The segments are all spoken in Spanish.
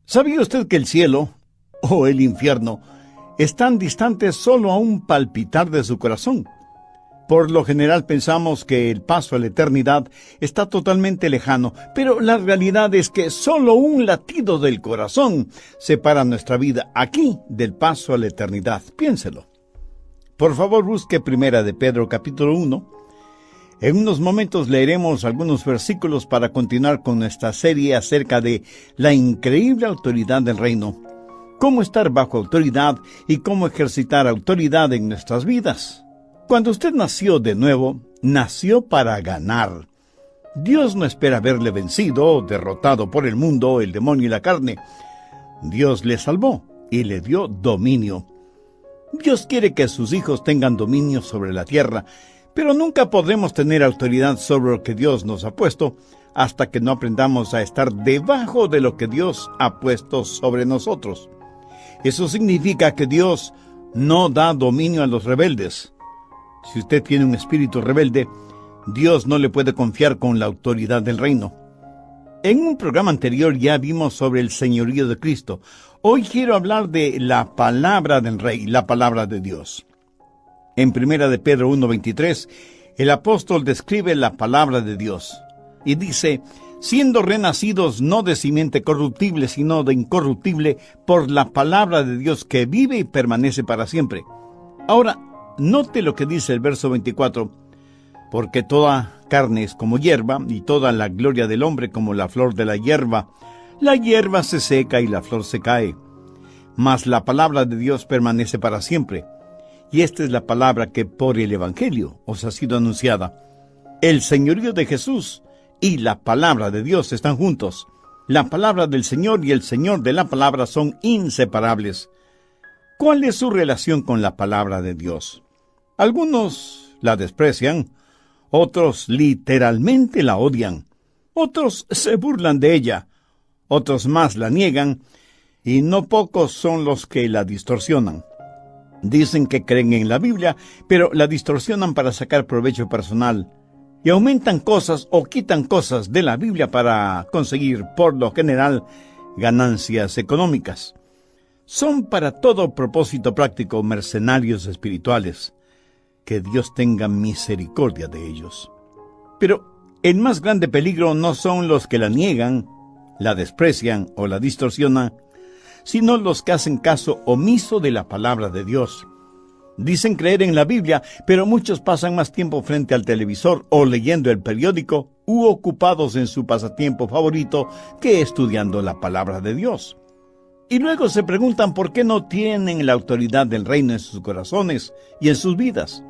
¿Sabía usted que el cielo, o el infierno, están distantes solo a un palpitar de su corazón? Por lo general pensamos que el paso a la eternidad está totalmente lejano, pero la realidad es que solo un latido del corazón separa nuestra vida aquí del paso a la eternidad. Piénselo. Por favor, busque Primera de Pedro capítulo 1. En unos momentos leeremos algunos versículos para continuar con nuestra serie acerca de la increíble autoridad del reino, cómo estar bajo autoridad y cómo ejercitar autoridad en nuestras vidas. Cuando usted nació de nuevo, nació para ganar. Dios no espera verle vencido o derrotado por el mundo, el demonio y la carne. Dios le salvó y le dio dominio. Dios quiere que sus hijos tengan dominio sobre la tierra, pero nunca podremos tener autoridad sobre lo que Dios nos ha puesto hasta que no aprendamos a estar debajo de lo que Dios ha puesto sobre nosotros. Eso significa que Dios no da dominio a los rebeldes. Si usted tiene un espíritu rebelde, Dios no le puede confiar con la autoridad del reino. En un programa anterior ya vimos sobre el señorío de Cristo. Hoy quiero hablar de la palabra del Rey, la palabra de Dios. En Primera de Pedro 1:23, el apóstol describe la palabra de Dios y dice: siendo renacidos no de simiente corruptible, sino de incorruptible, por la palabra de Dios que vive y permanece para siempre. Ahora, note lo que dice el verso 24, porque toda carne es como hierba, y toda la gloria del hombre como la flor de la hierba. La hierba se seca y la flor se cae, mas la palabra de Dios permanece para siempre. Y esta es la palabra que por el Evangelio os ha sido anunciada. El señorío de Jesús y la palabra de Dios están juntos. La palabra del Señor y el Señor de la palabra son inseparables. ¿Cuál es su relación con la palabra de Dios? Algunos la desprecian, otros literalmente la odian, otros se burlan de ella, otros más la niegan, y no pocos son los que la distorsionan. Dicen que creen en la Biblia, pero la distorsionan para sacar provecho personal, y aumentan cosas o quitan cosas de la Biblia para conseguir, por lo general, ganancias económicas. Son para todo propósito práctico mercenarios espirituales. Que Dios tenga misericordia de ellos. Pero el más grande peligro no son los que la niegan, la desprecian o la distorsionan, sino los que hacen caso omiso de la palabra de Dios. Dicen creer en la Biblia, pero muchos pasan más tiempo frente al televisor o leyendo el periódico u ocupados en su pasatiempo favorito que estudiando la palabra de Dios. Y luego se preguntan por qué no tienen la autoridad del reino en sus corazones y en sus vidas.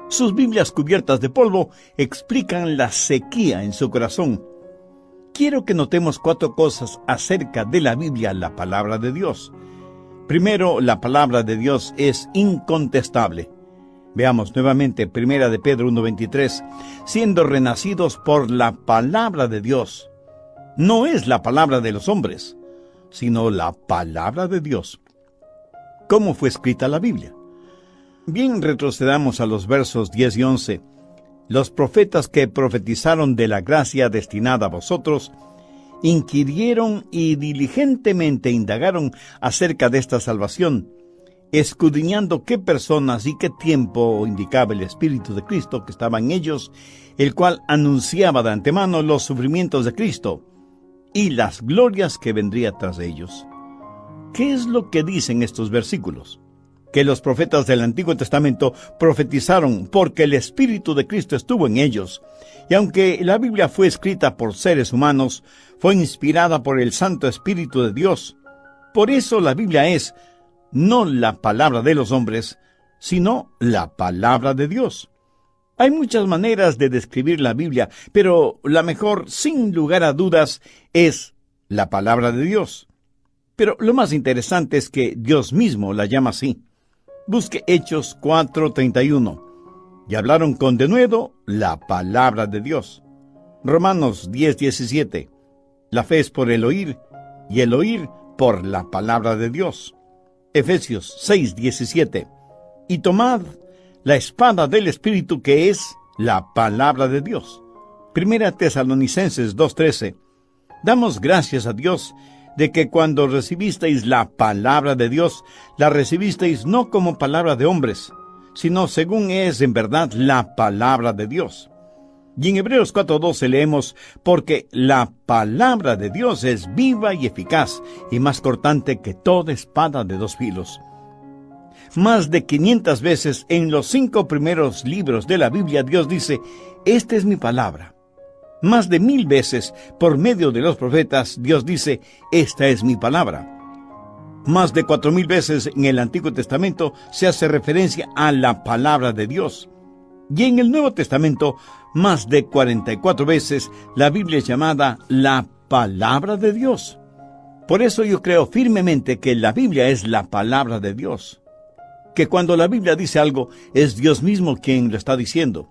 Sus Biblias cubiertas de polvo explican la sequía en su corazón. Quiero que notemos 4 cosas acerca de la Biblia, la palabra de Dios. Primero, la palabra de Dios es incontestable. Veamos nuevamente Primera de Pedro 1:23, siendo renacidos por la palabra de Dios. No es la palabra de los hombres, sino la palabra de Dios. ¿Cómo fue escrita la Biblia? Bien, retrocedamos a los versos 10 y 11. Los profetas que profetizaron de la gracia destinada a vosotros, inquirieron y diligentemente indagaron acerca de esta salvación, escudriñando qué personas y qué tiempo indicaba el Espíritu de Cristo que estaba en ellos, el cual anunciaba de antemano los sufrimientos de Cristo y las glorias que vendría tras de ellos. ¿Qué es lo que dicen estos versículos? Que los profetas del Antiguo Testamento profetizaron porque el Espíritu de Cristo estuvo en ellos, y aunque la Biblia fue escrita por seres humanos, fue inspirada por el Santo Espíritu de Dios. Por eso la Biblia es no la palabra de los hombres, sino la palabra de Dios. Hay muchas maneras de describir la Biblia, pero la mejor, sin lugar a dudas, es la palabra de Dios. Pero lo más interesante es que Dios mismo la llama así. Busque Hechos 4:31. Y hablaron con denuedo la palabra de Dios. Romanos 10:17. La fe es por el oír, y el oír por la palabra de Dios. Efesios 6:17. Y tomad la espada del Espíritu, que es la palabra de Dios. Primera Tesalonicenses 2:13. Damos gracias a Dios de que cuando recibisteis la palabra de Dios, la recibisteis no como palabra de hombres, sino según es en verdad la palabra de Dios. Y en Hebreos 4:12 leemos, porque la palabra de Dios es viva y eficaz, y más cortante que toda espada de dos filos. Más de 500 veces en los 5 primeros libros de la Biblia Dios dice, esta es mi palabra. Más de 1000 veces por medio de los profetas Dios dice, esta es mi palabra. Más de 4000 veces en el Antiguo Testamento se hace referencia a la palabra de Dios. Y en el Nuevo Testamento, más de 44 veces la Biblia es llamada la palabra de Dios. Por eso yo creo firmemente que la Biblia es la palabra de Dios. Que cuando la Biblia dice algo, es Dios mismo quien lo está diciendo.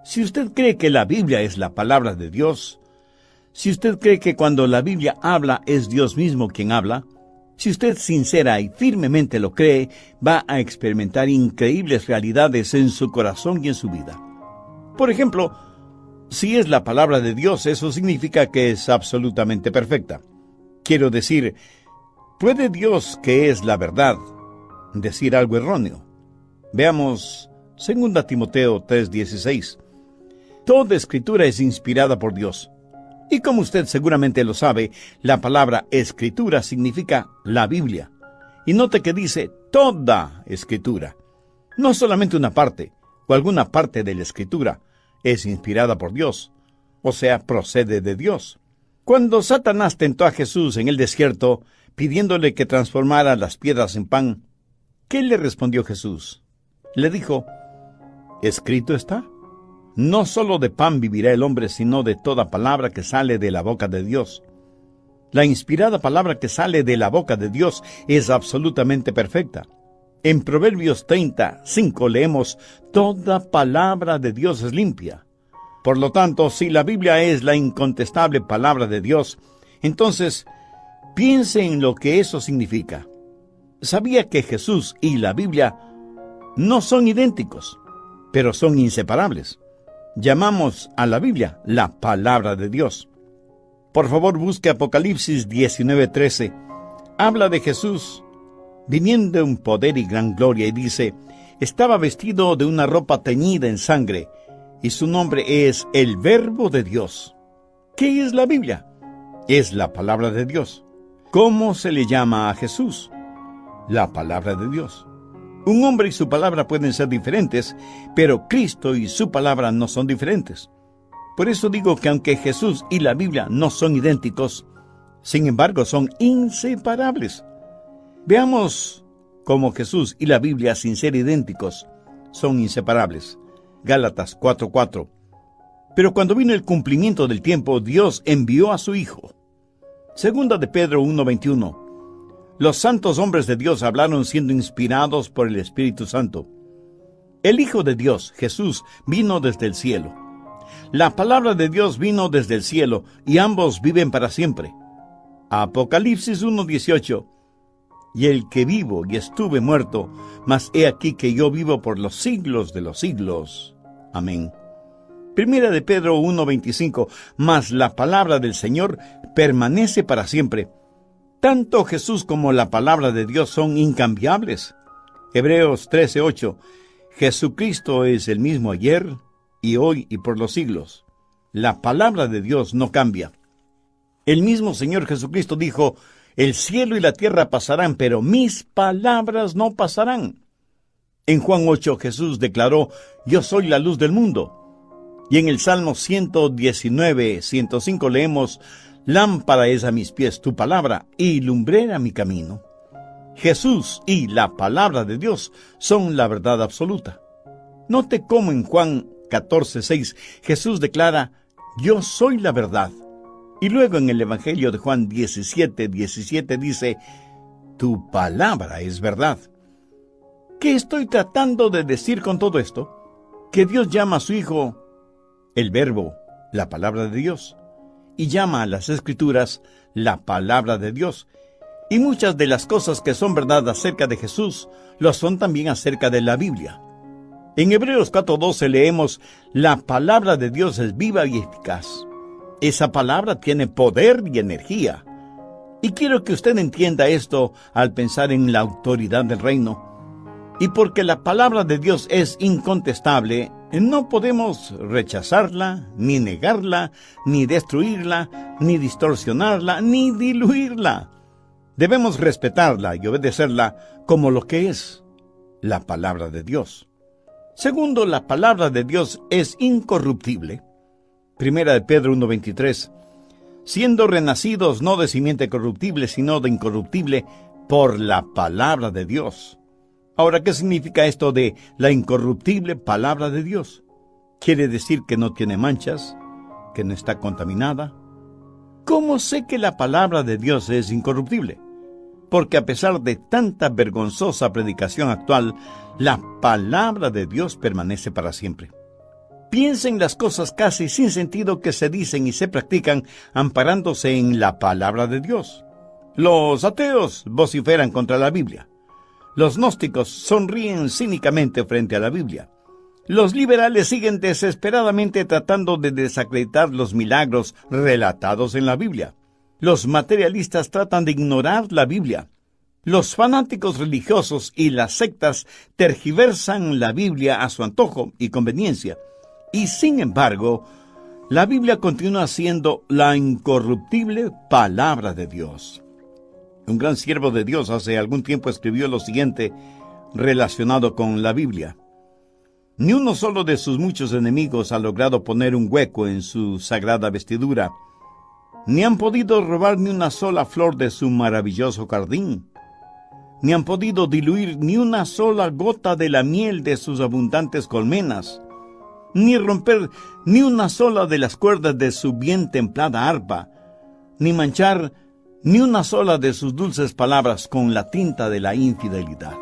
Si usted cree que la Biblia es la palabra de Dios, si usted cree que cuando la Biblia habla es Dios mismo quien habla, si usted sincera y firmemente lo cree, va a experimentar increíbles realidades en su corazón y en su vida. Por ejemplo, si es la palabra de Dios, eso significa que es absolutamente perfecta. Quiero decir, ¿puede Dios, que es la verdad, decir algo erróneo? Veamos 2 Timoteo 3:16. Toda escritura es inspirada por Dios. Y como usted seguramente lo sabe, la palabra escritura significa la Biblia. Y note que dice toda escritura. No solamente una parte o alguna parte de la escritura es inspirada por Dios, o sea, procede de Dios. Cuando Satanás tentó a Jesús en el desierto, pidiéndole que transformara las piedras en pan, ¿qué le respondió Jesús? Le dijo, escrito está. No solo de pan vivirá el hombre, sino de toda palabra que sale de la boca de Dios. La inspirada palabra que sale de la boca de Dios es absolutamente perfecta. En Proverbios 30:5 leemos, toda palabra de Dios es limpia. Por lo tanto, si la Biblia es la incontestable palabra de Dios, entonces piense en lo que eso significa. ¿Sabía que Jesús y la Biblia no son idénticos, pero son inseparables? Llamamos a la Biblia la palabra de Dios. Por favor, busque Apocalipsis 19:13. Habla de Jesús viniendo en poder y gran gloria y dice, estaba vestido de una ropa teñida en sangre y su nombre es el Verbo de Dios. ¿Qué es la Biblia? Es la palabra de Dios. ¿Cómo se le llama a Jesús? La palabra de Dios. Un hombre y su palabra pueden ser diferentes, pero Cristo y su palabra no son diferentes. Por eso digo que aunque Jesús y la Biblia no son idénticos, sin embargo son inseparables. Veamos cómo Jesús y la Biblia, sin ser idénticos, son inseparables. Gálatas 4:4. Pero cuando vino el cumplimiento del tiempo, Dios envió a su Hijo. Segunda de Pedro 1:21. Los santos hombres de Dios hablaron siendo inspirados por el Espíritu Santo. El Hijo de Dios, Jesús, vino desde el cielo. La palabra de Dios vino desde el cielo, y ambos viven para siempre. Apocalipsis 1:18. Y el que vivo y estuve muerto, mas he aquí que yo vivo por los siglos de los siglos. Amén. Primera de Pedro 1:25. Mas la palabra del Señor permanece para siempre. Tanto Jesús como la palabra de Dios son incambiables. Hebreos 13:8. Jesucristo es el mismo ayer, y hoy, y por los siglos. La palabra de Dios no cambia. El mismo Señor Jesucristo dijo, el cielo y la tierra pasarán, pero mis palabras no pasarán. En Juan 8 Jesús declaró, yo soy la luz del mundo. Y en el Salmo 119:105 leemos, lámpara es a mis pies tu palabra, y lumbrera mi camino. Jesús y la palabra de Dios son la verdad absoluta. Note cómo en Juan 14:6 Jesús declara, yo soy la verdad. Y luego en el Evangelio de Juan 17:17 dice, tu palabra es verdad. ¿Qué estoy tratando de decir con todo esto? Que Dios llama a su Hijo el Verbo, la palabra de Dios, y llama a las Escrituras la palabra de Dios. Y muchas de las cosas que son verdad acerca de Jesús, lo son también acerca de la Biblia. En Hebreos 4:12 leemos, la palabra de Dios es viva y eficaz. Esa palabra tiene poder y energía. Y quiero que usted entienda esto al pensar en la autoridad del reino. Y porque la palabra de Dios es incontestable, no podemos rechazarla, ni negarla, ni destruirla, ni distorsionarla, ni diluirla. Debemos respetarla y obedecerla como lo que es, la palabra de Dios. Segundo, la palabra de Dios es incorruptible. Primera de Pedro 1:23. Siendo renacidos no de simiente corruptible, sino de incorruptible, por la palabra de Dios. Ahora, ¿qué significa esto de la incorruptible palabra de Dios? ¿Quiere decir que no tiene manchas? ¿Que no está contaminada? ¿Cómo sé que la palabra de Dios es incorruptible? Porque a pesar de tanta vergonzosa predicación actual, la palabra de Dios permanece para siempre. Piensa en las cosas casi sin sentido que se dicen y se practican amparándose en la palabra de Dios. Los ateos vociferan contra la Biblia. Los gnósticos sonríen cínicamente frente a la Biblia. Los liberales siguen desesperadamente tratando de desacreditar los milagros relatados en la Biblia. Los materialistas tratan de ignorar la Biblia. Los fanáticos religiosos y las sectas tergiversan la Biblia a su antojo y conveniencia. Y sin embargo, la Biblia continúa siendo la incorruptible palabra de Dios. Un gran siervo de Dios hace algún tiempo escribió lo siguiente relacionado con la Biblia. Ni uno solo de sus muchos enemigos ha logrado poner un hueco en su sagrada vestidura, ni han podido robar ni una sola flor de su maravilloso jardín, ni han podido diluir ni una sola gota de la miel de sus abundantes colmenas, ni romper ni una sola de las cuerdas de su bien templada arpa, ni manchar ni una sola de sus dulces palabras con la tinta de la infidelidad.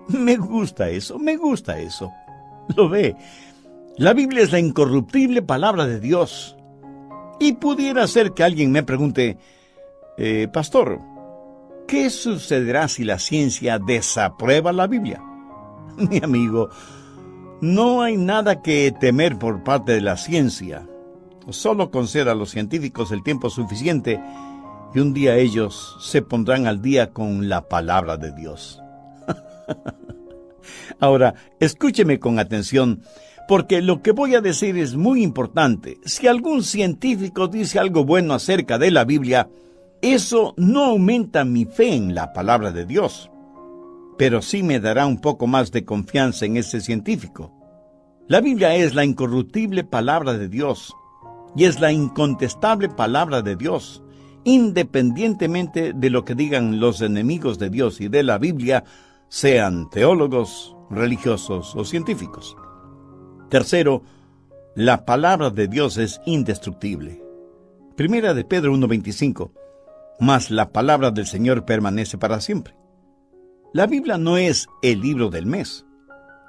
Me gusta eso. Lo ve, la Biblia es la incorruptible palabra de Dios. Y pudiera ser que alguien me pregunte, pastor, ¿qué sucederá si la ciencia desaprueba la Biblia? Mi amigo, no hay nada que temer por parte de la ciencia. Solo conceda a los científicos el tiempo suficiente y un día ellos se pondrán al día con la palabra de Dios. Ahora, escúcheme con atención, porque lo que voy a decir es muy importante. Si algún científico dice algo bueno acerca de la Biblia, eso no aumenta mi fe en la palabra de Dios, pero sí me dará un poco más de confianza en ese científico. La Biblia es la incorruptible palabra de Dios, y es la incontestable palabra de Dios, independientemente de lo que digan los enemigos de Dios y de la Biblia, sean teólogos, religiosos o científicos. Tercero, la palabra de Dios es indestructible. Primera de Pedro 1:25, mas la palabra del Señor permanece para siempre. La Biblia no es el libro del mes.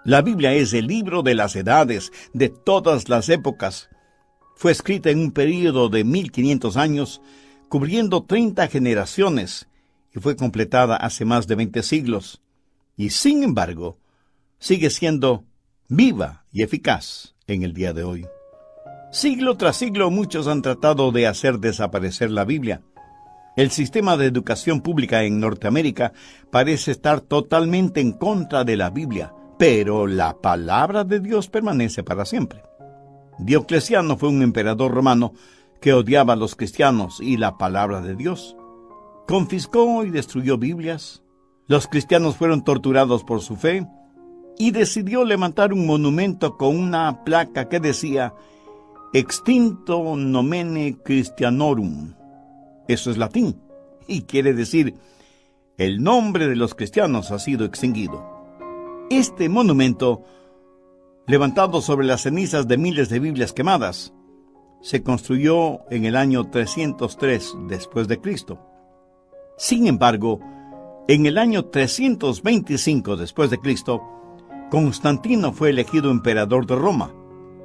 La Biblia es el libro de las edades, de todas las épocas. Fue escrita en un período de 1500 años, cubriendo 30 generaciones, y fue completada hace más de 20 siglos. Y sin embargo, sigue siendo viva y eficaz en el día de hoy. Siglo tras siglo muchos han tratado de hacer desaparecer la Biblia. El sistema de educación pública en Norteamérica parece estar totalmente en contra de la Biblia, pero la palabra de Dios permanece para siempre. Diocleciano fue un emperador romano que odiaba a los cristianos y la palabra de Dios. Confiscó y destruyó Biblias. Los cristianos fueron torturados por su fe y decidió levantar un monumento con una placa que decía Extinto nomene Christianorum. Eso es latín y quiere decir el nombre de los cristianos ha sido extinguido. Este monumento, levantado sobre las cenizas de miles de Biblias quemadas, se construyó en el año 303 después de Cristo. Sin embargo, en el año 325 después de Cristo, Constantino fue elegido emperador de Roma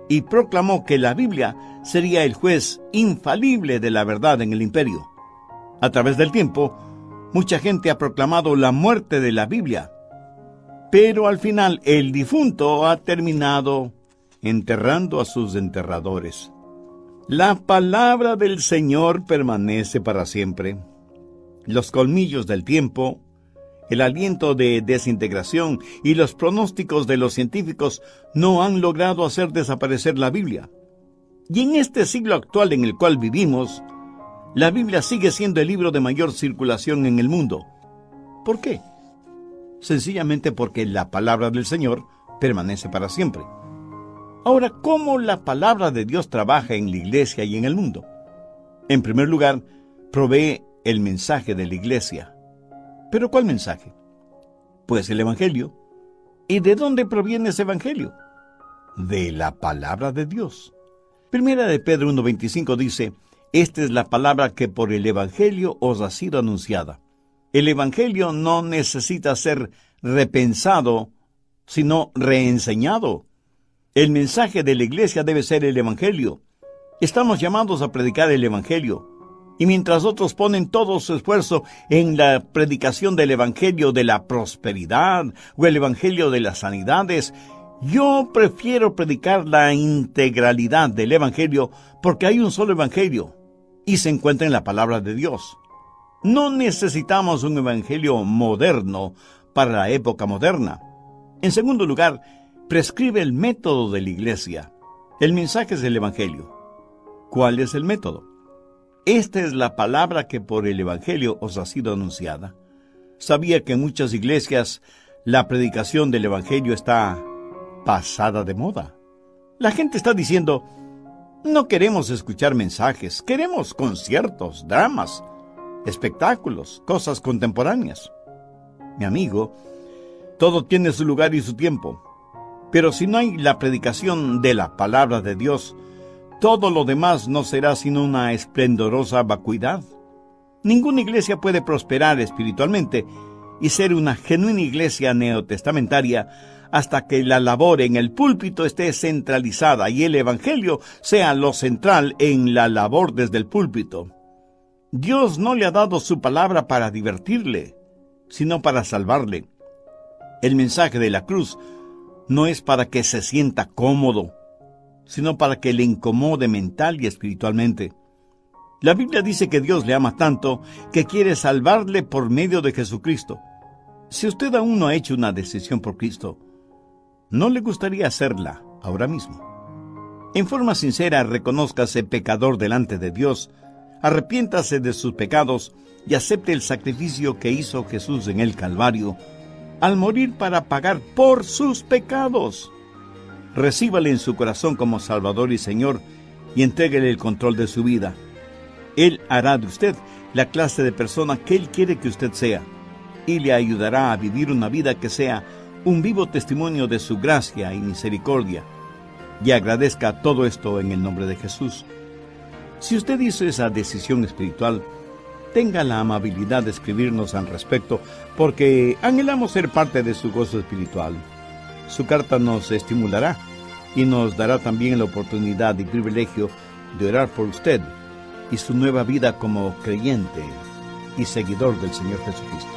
y proclamó que la Biblia sería el juez infalible de la verdad en el imperio. A través del tiempo, mucha gente ha proclamado la muerte de la Biblia, pero al final el difunto ha terminado enterrando a sus enterradores. La palabra del Señor permanece para siempre. Los colmillos del tiempo, el aliento de desintegración y los pronósticos de los científicos no han logrado hacer desaparecer la Biblia. Y en este siglo actual en el cual vivimos, la Biblia sigue siendo el libro de mayor circulación en el mundo. ¿Por qué? Sencillamente porque la palabra del Señor permanece para siempre. Ahora, ¿cómo la palabra de Dios trabaja en la iglesia y en el mundo? En primer lugar, provee el mensaje de la iglesia. ¿Pero cuál mensaje? Pues el Evangelio. ¿Y de dónde proviene ese Evangelio? De la palabra de Dios. Primera de Pedro 1:25 dice: esta es la palabra que por el Evangelio os ha sido anunciada. El Evangelio no necesita ser repensado, sino reenseñado. El mensaje de la iglesia debe ser el Evangelio. Estamos llamados a predicar el Evangelio. Y mientras otros ponen todo su esfuerzo en la predicación del Evangelio de la prosperidad o el Evangelio de las sanidades, yo prefiero predicar la integralidad del Evangelio porque hay un solo Evangelio y se encuentra en la palabra de Dios. No necesitamos un Evangelio moderno para la época moderna. En segundo lugar, prescribe el método de la iglesia. El mensaje es el Evangelio. ¿Cuál es el método? Esta es la palabra que por el Evangelio os ha sido anunciada. Sabía que en muchas iglesias la predicación del Evangelio está pasada de moda. La gente está diciendo: no queremos escuchar mensajes, queremos conciertos, dramas, espectáculos, cosas contemporáneas. Mi amigo, todo tiene su lugar y su tiempo, pero si no hay la predicación de la palabra de Dios, todo lo demás no será sino una esplendorosa vacuidad. Ninguna iglesia puede prosperar espiritualmente y ser una genuina iglesia neotestamentaria hasta que la labor en el púlpito esté centralizada y el Evangelio sea lo central en la labor desde el púlpito. Dios no le ha dado su palabra para divertirle, sino para salvarle. El mensaje de la cruz no es para que se sienta cómodo, sino para que le incomode mental y espiritualmente. La Biblia dice que Dios le ama tanto que quiere salvarle por medio de Jesucristo. Si usted aún no ha hecho una decisión por Cristo, ¿no le gustaría hacerla ahora mismo? En forma sincera, reconózcase pecador delante de Dios, arrepiéntase de sus pecados y acepte el sacrificio que hizo Jesús en el Calvario, al morir para pagar por sus pecados. Recíbale en su corazón como Salvador y Señor y entréguele el control de su vida. Él hará de usted la clase de persona que Él quiere que usted sea y le ayudará a vivir una vida que sea un vivo testimonio de su gracia y misericordia. Y agradezca todo esto en el nombre de Jesús. Si usted hizo esa decisión espiritual, tenga la amabilidad de escribirnos al respecto, porque anhelamos ser parte de su gozo espiritual. Su carta nos estimulará y nos dará también la oportunidad y privilegio de orar por usted y su nueva vida como creyente y seguidor del Señor Jesucristo.